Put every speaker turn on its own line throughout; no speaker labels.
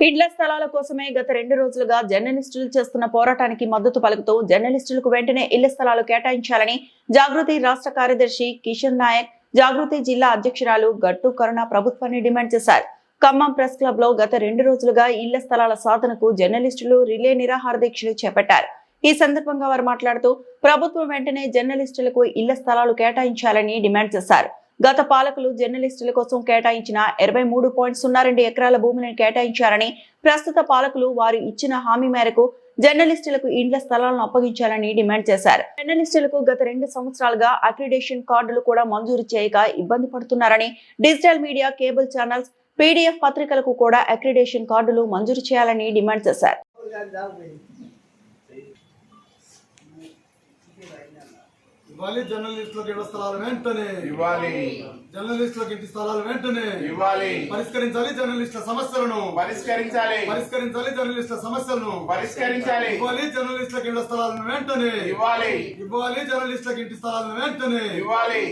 ఇళ్ల స్థలాల కోసమే గత 2 రోజులుగా జర్నలిస్టులు చేస్తున్న పోరాటానికి మద్దతు పలుకుతూ జర్నలిస్టులకు వెంటనే ఇళ్ల స్థలాలు కేటాయించాలని జాగృతి రాష్ట్ర కార్యదర్శి కిషన్ నాయక్, జాగృతి జిల్లా అధ్యక్షురాలు గట్టు కరుణ ప్రభుత్వాన్ని డిమాండ్ చేశారు. ఖమ్మం ప్రెస్ క్లబ్ లో గత 2 రోజులుగా ఇళ్ల స్థలాల సాధనకు జర్నలిస్టులు రిలే నిరాహార దీక్షలు చేపట్టారు. ఈ సందర్భంగా వారు మాట్లాడుతూ ప్రభుత్వం వెంటనే జర్నలిస్టులకు ఇళ్ల స్థలాలు కేటాయించాలని డిమాండ్ చేశారు. గత పాలకులు జర్నలిస్టుల కోసం కేటాయించిన 23.02 ఎకరాల భూమిని కేటాయించారని, ప్రస్తుత పాలకులు వారు ఇచ్చిన హామీ మేరకు జర్నలిస్టులకు ఇండ్ల స్థలాలను అప్పగించాలని డిమాండ్ చేశారు. జర్నలిస్టులకు గత 2 సంవత్సరాలుగా అక్రిడేషన్ కార్డులు కూడా మంజూరు చేయక ఇబ్బంది పడుతున్నారని, digital media, cable channels, PDF పత్రికలకు కూడా అక్రిడేషన్ కార్డులు మంజూరు చేయాలని డిమాండ్ చేశారు.
ఇవ్వాలి జర్నలిస్టులకు ఇళ్ల స్థలాలు వెంటనే ఇవ్వాలి. జర్నలిస్టులకు ఇంటి స్థలాలు వెంటనే ఇవ్వాలి. పరిష్కరించాలి జర్నలిస్టుల సమస్యలను పరిష్కరించాలి. జర్నలిస్టుల సమస్యలను పరిష్కరించాలి. ఇవ్వాలి జర్నలిస్టులకు ఇళ్ల స్థలాలను వెంటనే ఇవ్వాలి. జర్నలిస్టులకు ఇంటి స్థలాలను వెంటనే ఇవ్వాలి.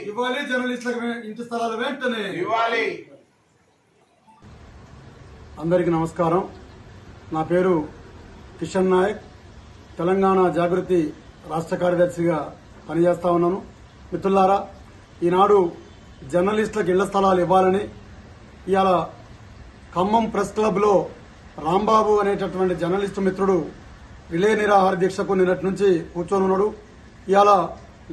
జర్నలిస్టులకు ఇంటి స్థలాలు వెంటనే ఇవ్వాలి. అందరికీ నమస్కారం. నా పేరు కిషన్ నాయక్, తెలంగాణ జాగృతి రాష్ట్ర కార్యదర్శిగా పనిచేస్తా ఉన్నాను. మిత్రులారా, ఈనాడు జర్నలిస్టులకు ఇళ్ల స్థలాలు ఇవ్వాలని ఇవాళ ఖమ్మం ప్రెస్ క్లబ్ లో రాంబాబు అనేటటువంటి జర్నలిస్టు మిత్రుడు రిలే నిరాహార దీక్షకు నిన్నటి నుంచి కూర్చొని ఉన్నాడు. ఇవాళ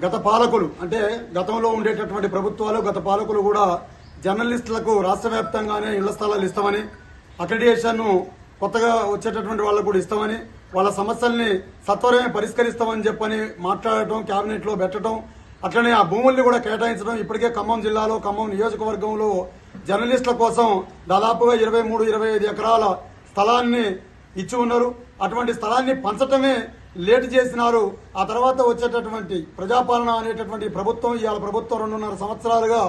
గత పాలకులు అంటే గతంలో ఉండేటటువంటి ప్రభుత్వాలు, గత పాలకులు కూడా జర్నలిస్టులకు రాష్ట్ర వ్యాప్తంగానే ఇళ్ల స్థలాలు ఇస్తామని, అక్రిడిటేషన్ కొత్తగా వచ్చేటటువంటి వాళ్ళకు కూడా ఇస్తామని, వాళ్ళ సమస్యల్ని సత్వరమే పరిష్కరిస్తామని చెప్పని మాట్లాడటం, కేబినెట్ లో పెట్టడం, అట్లనే ఆ భూముల్ని కూడా కేటాయించడం. ఇప్పటికే ఖమ్మం జిల్లాలో, ఖమ్మం నియోజకవర్గంలో జర్నలిస్టుల కోసం దాదాపుగా 23-25 ఎకరాల స్థలాన్ని ఇచ్చి ఉన్నారు. అటువంటి స్థలాన్ని పంచటమే లేటు చేసినారు. ఆ తర్వాత వచ్చేటటువంటి ప్రజాపాలన అనేటటువంటి ప్రభుత్వం, ఇవాళ ప్రభుత్వం 2.5 సంవత్సరాలుగా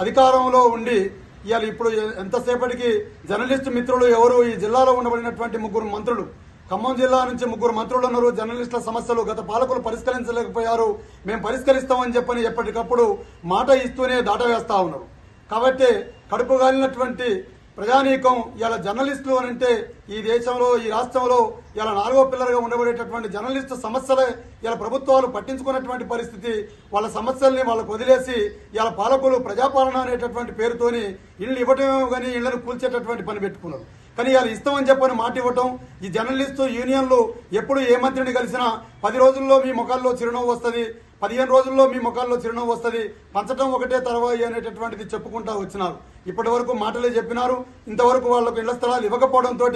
అధికారంలో ఉండి ఇవాళ ఇప్పుడు ఎంతసేపటికి జర్నలిస్టు మిత్రులు ఎవరు, ఈ జిల్లాలో ఉండబడినటువంటి 3 మంత్రులు, ఖమ్మం జిల్లా నుంచి 3 మంత్రులు ఉన్నారు. జర్నలిస్టుల సమస్యలు గత పాలకులు పరిష్కరించలేకపోయారు, మేము పరిష్కరిస్తామని చెప్పని ఎప్పటికప్పుడు మాట ఇస్తూనే దాటవేస్తా ఉన్నారు. కాబట్టి కడుపు గాలినటువంటి ప్రజానీకం ఇలా జర్నలిస్టులు అని అంటే ఈ దేశంలో, ఈ రాష్ట్రంలో ఇలా 4వ పిల్లర్గా ఉండబడేటటువంటి జర్నలిస్టు సమస్యలే ఇలా ప్రభుత్వాలు పట్టించుకున్నటువంటి పరిస్థితి. వాళ్ళ సమస్యల్ని వాళ్ళకు వదిలేసి ఇలా పాలకులు ప్రజాపాలన అనేటటువంటి పేరుతోని ఇళ్లు ఇవ్వటమే కానీ ఇళ్లను కూల్చేటటువంటి పని పెట్టుకున్నారు. కానీ ఇలా ఇస్తామని చెప్పని మాట ఇవ్వటం, ఈ జర్నలిస్టు యూనియన్లు ఎప్పుడు ఏ మంత్రిని కలిసినా 10 రోజుల్లో మీ ముఖాల్లో చిరునవ్వు వస్తుంది, 15 రోజుల్లో మీ ముఖాల్లో చిరునవ్వు వస్తుంది, పంచడం ఒకటే తర్వాయి అనేటటువంటిది చెప్పుకుంటా వచ్చినారు. ఇప్పటి వరకు మాటలే చెప్పినారు. ఇంతవరకు వాళ్లకు ఇళ్ల స్థలాలు ఇవ్వకపోవడంతో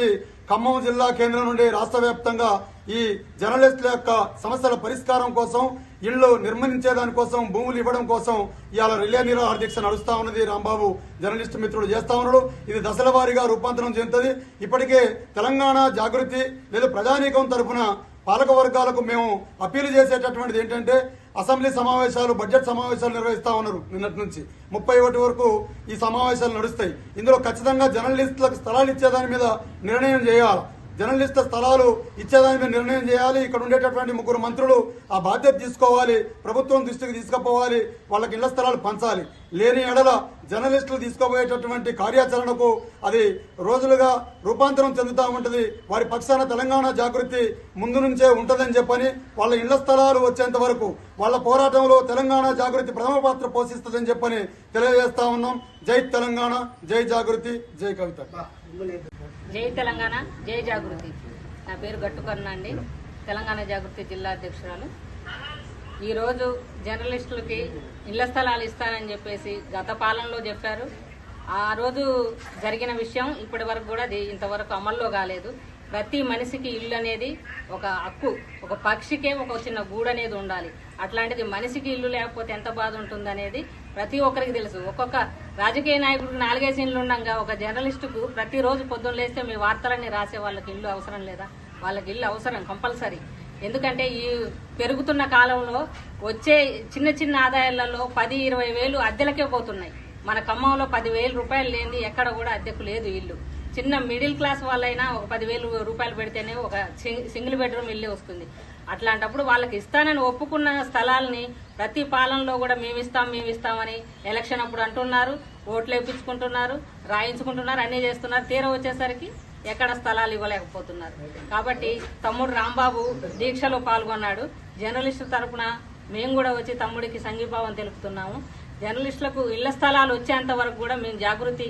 ఖమ్మం జిల్లా కేంద్రం నుండి రాష్ట్ర వ్యాప్తంగా ఈ జర్నలిస్టుల యొక్క సమస్యల పరిష్కారం కోసం, ఇళ్లు నిర్మించేదానికోసం, భూములు ఇవ్వడం కోసం ఇవాళ రిలే నిరాహార దీక్ష నడుస్తా ఉన్నది. రాంబాబు జర్నలిస్టు మిత్రుడు చేస్తా ఉన్నాడు. ఇది దశల వారీగా రూపాంతరం చెందుతుంది. ఇప్పటికే తెలంగాణ జాగృతి లేదా ప్రజానీకం తరఫున పాలక వర్గాలకు మేము అప్పీలు చేసేటటువంటిది ఏంటంటే, అసెంబ్లీ సమావేశాలు, బడ్జెట్ సమావేశాలు నిర్వహిస్తా ఉన్నారు. నిన్నటి నుంచి 31 వరకు ఈ సమావేశాలు నడుస్తాయి. ఇందులో ఖచ్చితంగా జర్నలిస్టులకు స్థలాలు ఇచ్చేదాని మీద నిర్ణయం చేయాలి. జర్నలిస్టుల స్థలాలు ఇచ్చేదాని మీద నిర్ణయం చేయాలి. ఇక్కడ ఉండేటటువంటి 3 మంత్రులు ఆ బాధ్యత తీసుకోవాలి, ప్రభుత్వం దృష్టికి తీసుకుపోవాలి, వాళ్ళకి ఇళ్ల స్థలాలు పంచాలి. లేని ఎడల జర్నలిస్టులు తీసుకోబోయేటటువంటి కార్యాచరణకు అది రోజులుగా రూపాంతరం చెందుతూ ఉంటుంది. వారి పక్షాన తెలంగాణ జాగృతి ముందు నుంచే ఉంటుందని చెప్పని, వాళ్ళ ఇళ్ల స్థలాలు వచ్చేంత వరకు వాళ్ళ పోరాటంలో తెలంగాణ జాగృతి ప్రథమ పాత్ర పోషిస్తుందని చెప్పని తెలియజేస్తా ఉన్నాం. జై తెలంగాణ, జై జాగృతి, జై కవిత.
జై తెలంగాణ, జై జాగృతి. నా పేరు గట్టు కరుణ అండి, తెలంగాణ జాగృతి జిల్లా అధ్యక్షురాలు. ఈరోజు జర్నలిస్టులకి ఇళ్ల స్థలాలు ఇస్తానని చెప్పేసి గత పాలనలో చెప్పారు. ఆ రోజు జరిగిన విషయం ఇప్పటి వరకు కూడా అది ఇంతవరకు అమల్లో కాలేదు. ప్రతి మనిషికి ఇల్లు అనేది ఒక హక్కు, ఒక పక్షికే ఒక చిన్న గూడు అనేది ఉండాలి. అట్లాంటిది మనిషికి ఇల్లు లేకపోతే ఎంత బాధ ఉంటుంది అనేది ప్రతి ఒక్కరికి తెలుసు. ఒక్కొక్క రాజకీయ నాయకుడికి 4-5 ఇండ్లు ఉండగా ఒక జర్నలిస్టుకు ప్రతిరోజు పొద్దున్న లేస్తే మీ వార్తలన్నీ రాసే వాళ్ళకి ఇల్లు అవసరం లేదా? వాళ్ళకి ఇల్లు అవసరం కంపల్సరీ. ఎందుకంటే ఈ పెరుగుతున్న కాలంలో వచ్చే చిన్న చిన్న ఆదాయాలలో 10-20 వేలు అద్దెలకే పోతున్నాయి. మన ఖమ్మంలో 10,000 రూపాయలు లేని ఎక్కడ కూడా అద్దెకు లేదు ఇల్లు. చిన్న మిడిల్ క్లాస్ వాళ్ళైనా ఒక 10,000 రూపాయలు పెడితేనే ఒక సింగిల్ బెడ్రూమ్ ఇల్లు వస్తుంది. అట్లాంటప్పుడు వాళ్ళకి ఇస్తానని ఒప్పుకున్న స్థలాల్ని ప్రతి పాలనలో కూడా మేమిస్తామని ఎలక్షన్ అప్పుడు అంటున్నారు, ఓట్లు వేయించుకుంటున్నారు, రాయించుకుంటున్నారు, అన్నీ చేస్తున్నారు. తీరా వచ్చేసరికి ఎక్కడ స్థలాలు ఇవ్వలేకపోతున్నారు. కాబట్టి తమ్ముడు రాంబాబు దీక్షలో పాల్గొన్నాడు. జర్నలిస్టు తరపున మేము కూడా వచ్చి తమ్ముడికి సంఘీభావం తెలుపుతున్నాము. జర్నలిస్టులకు ఇళ్ల స్థలాలు వచ్చేంత వరకు కూడా మేము జాగృతి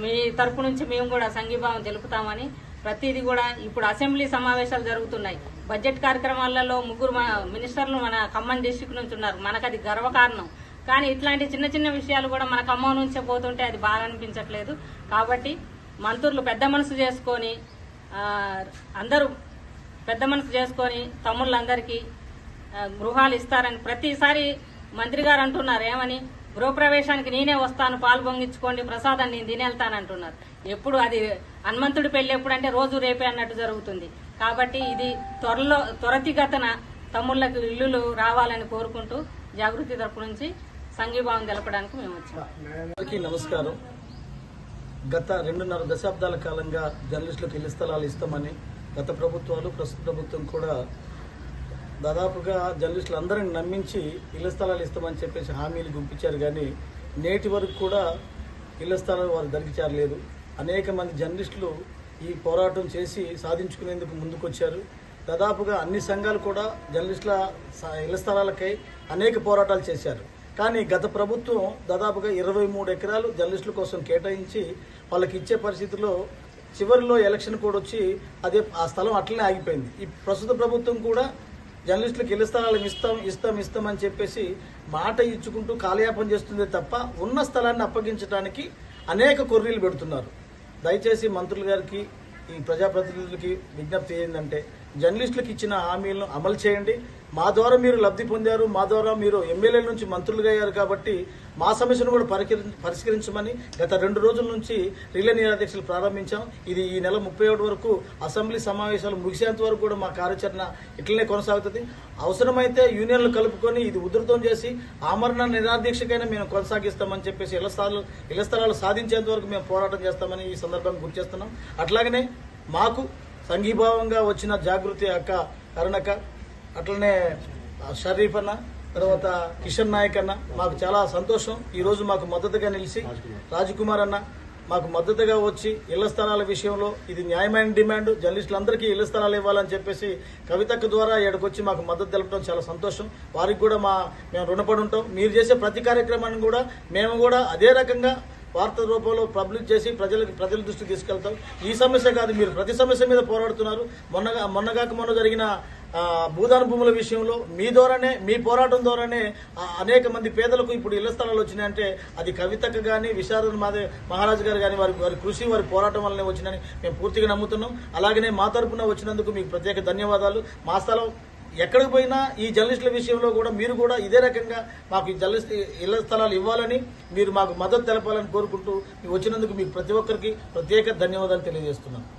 మీ తరపు నుంచి మేము కూడా సంఘీభావం తెలుపుతామని, ప్రతిదీ కూడా ఇప్పుడు అసెంబ్లీ సమావేశాలు జరుగుతున్నాయి. బడ్జెట్ కార్యక్రమాలలో 3 మినిస్టర్లు మన ఖమ్మం డిస్టిక్ నుంచి ఉన్నారు. మనకు అది గర్వకారణం. కానీ ఇట్లాంటి చిన్న చిన్న విషయాలు కూడా మన ఖమ్మం నుంచే పోతుంటే అది బాగా అనిపించట్లేదు. కాబట్టి మంత్రులు పెద్ద మనసు చేసుకొని అందరూ పెద్ద మనసు చేసుకొని తమ్ముళ్ళందరికీ గృహాలు ఇస్తారని ప్రతిసారి మంత్రి గారు అంటున్నారు. ఏమని, గృహప్రవేశానికి నేనే వస్తాను, పాలు పొంగించుకోండి, ప్రసాదాన్ని నేను తినేళ్తానంటున్నారు. ఎప్పుడు అది హనుమంతుడి పెళ్లి ఎప్పుడంటే రోజు రేపే అన్నట్టు జరుగుతుంది. కాబట్టి ఇది త్వరితగతిన తమ్ముళ్లకు ఇల్లులు రావాలని కోరుకుంటూ జాగృతి తరపు నుంచి సంఘీభావం తెలపడానికి మేము వచ్చాం.
అందరికీ నమస్కారం. గత 2.5 దశాబ్దాల కాలంగా జర్నలిస్టులకు ఇళ్ల స్థలాలు ఇస్తామని గత ప్రభుత్వాలు, ప్రస్తుత ప్రభుత్వం కూడా దాదాపుగా జర్నలిస్టులు అందరిని నమ్మించి ఇళ్ల స్థలాలు ఇస్తామని చెప్పేసి హామీలు గుంపించారు. కానీ నేటి వరకు కూడా ఇళ్ల స్థలాలు వారు దరికి చేరలేదు. అనేక మంది జర్నలిస్టులు ఈ పోరాటం చేసి సాధించుకునేందుకు ముందుకొచ్చారు. దాదాపుగా అన్ని సంఘాలు కూడా జర్నలిస్టుల ఇళ్ల స్థలాలకై అనేక పోరాటాలు చేశారు. కానీ గత ప్రభుత్వం దాదాపుగా 23 ఎకరాలు జర్నలిస్టుల కోసం కేటాయించి వాళ్ళకి ఇచ్చే పరిస్థితుల్లో చివరిలో ఎలక్షన్ కూడా వచ్చి ఆ స్థలం అట్లనే ఆగిపోయింది. ఈ ప్రస్తుత ప్రభుత్వం కూడా జర్నలిస్టులకు ఇళ్ల స్థలాలు ఇస్తాం అని చెప్పేసి మాట ఇచ్చుకుంటూ కాలయాపన చేస్తుందే తప్ప ఉన్న స్థలాన్ని అప్పగించడానికి అనేక కొర్రీలు పెడుతున్నారు. దయచేసి మంత్రులు గారికి, ఈ ప్రజాప్రతినిధులకి విజ్ఞప్తి ఏంటంటే, జర్నలిస్టులకు ఇచ్చిన హామీలను అమలు చేయండి. మా ద్వారా మీరు లబ్ధి పొందారు, మా ద్వారా మీరు ఎమ్మెల్యేల నుంచి మంత్రులుగా అయ్యారు కాబట్టి మా సమస్యను కూడా పరిష్కరించమని గత 2 రోజుల నుంచి రిలే నిరాదీక్షలు ప్రారంభించాం. ఇది ఈ నెల 31 వరకు అసెంబ్లీ సమావేశాలు ముగిసేంత వరకు కూడా మా కార్యాచరణ ఇట్లనే కొనసాగుతుంది. అవసరమైతే యూనియన్లు కలుపుకొని ఇది ఉధృతం చేసి ఆమరణ నిరాదీక్షకైనా మేము కొనసాగిస్తామని చెప్పేసి ఇళ్ల స్థలాలు సాధించేంత వరకు మేము పోరాటం చేస్తామని ఈ సందర్భంగా గుర్తు చేస్తున్నాం. అట్లాగనే మాకు సంఘీభావంగా వచ్చిన జాగృతి అక్క కరుణక్క, అట్లనే షరీఫ్ అన్న, తర్వాత కిషన్ నాయక్ అన్న, మాకు చాలా సంతోషం. ఈరోజు మాకు మద్దతుగా నిలిచి రాజకుమార్ అన్న మాకు మద్దతుగా వచ్చి ఇళ్ల స్థలాల విషయంలో ఇది న్యాయమైన డిమాండ్, జర్నలిస్టులందరికీ ఇళ్ల స్థలాలు ఇవ్వాలని చెప్పేసి కవితక్క ద్వారా ఇక్కడికొచ్చి మాకు మద్దతు తెలపడం చాలా సంతోషం. వారికి కూడా మేము రుణపడి ఉంటాం. మీరు చేసే ప్రతి కార్యక్రమాన్ని కూడా మేము కూడా అదే రకంగా వార్త రూపంలో పబ్లిక్ చేసి ప్రజల దృష్టికి తీసుకెళ్తాం. ఈ సమస్య కాదు, మీరు ప్రతి సమస్య మీద పోరాడుతున్నారు. మొన్న జరిగిన భూదాన భూముల విషయంలో మీ పోరాటం ద్వారానే అనేక మంది పేదలకు ఇప్పుడు ఇళ్ల స్థలాలు వచ్చినాయంటే అది కవితకు కానీ, విశారద మహారాజు గారు కానీ వారి కృషి, వారి పోరాటం వల్లనే వచ్చినాయని మేము పూర్తిగా నమ్ముతున్నాం. అలాగనే మా తరపున వచ్చినందుకు మీకు ప్రత్యేక ధన్యవాదాలు. మా స్థలం ఎక్కడికి పోయినా ఈ జర్నలిస్టుల విషయంలో కూడా మీరు కూడా ఇదే రకంగా మాకు ఇళ్ల స్థలాలు ఇవ్వాలని, మీరు మాకు మద్దతు తెలపాలని కోరుకుంటూ వచ్చినందుకు మీకు ప్రతి ఒక్కరికి ప్రత్యేక ధన్యవాదాలు తెలియజేస్తున్నాం.